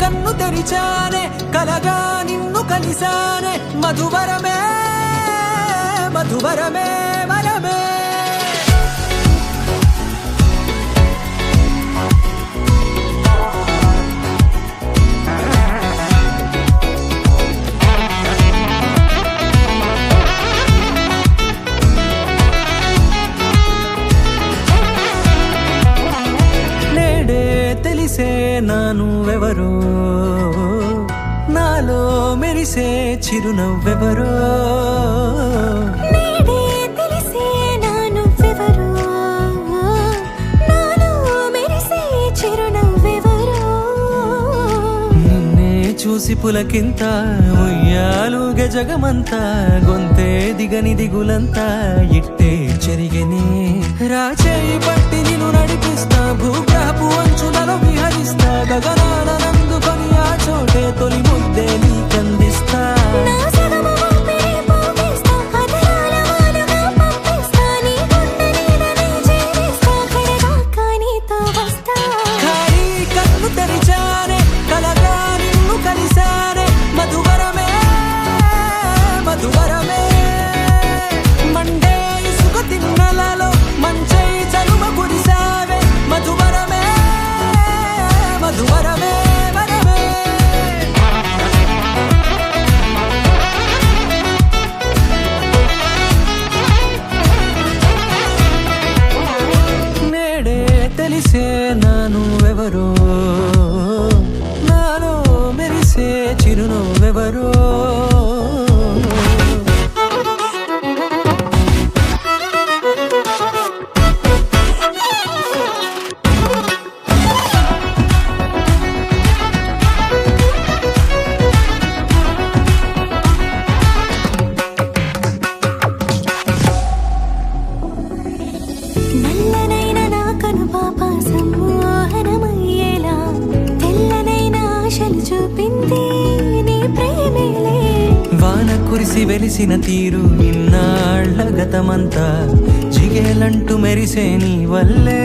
కన్ను తెరిచానే కలగా నిన్ను కలిసానే మధువరమే మధువరమే వరమే తెలిసే నానువెవరో నాలో మెరిసే చిరునవ్వెవరో తెలిసే నానువెవరో నాలో మెరిసే చిరునవ్వెవరో నిన్నే చూసి పులకింత ఉయ్యాలుగ జగమంతా గొంతే దిగని దిగులంతా ఇట్టే చెరిగనే రాచేయి పట్టి నిన్ను నడిపిస్తా భూగ్రహపు అంచులలో విహరిస్తా గగనానందుకొని ఆ చోటే తొలి ముద్దే నీకందిస్తా ఖాళీ కన్ను తెరిచానే కలగా నిన్ను కలిసానే మధువరమే మధువరమే మండే ఇసుక తిన్నలలో మంచై చలుమ కురిసావే మధువరమే మధువరమే వరమే నేడే తెలిసే నానువెవరో నాలో మెరిసే చిరునవ్వెవరో నల్లనైన నా కనుపాప సమ్మోహనమయ్యేలా తెల్లనైన ఆశలు చూపింది నీ ప్రేమేలే వాన కురిసి వెలిసిన తీరు ఇన్నాళ్ల గతమంతా జిగేలంటూ మెరిసే నీ వల్లే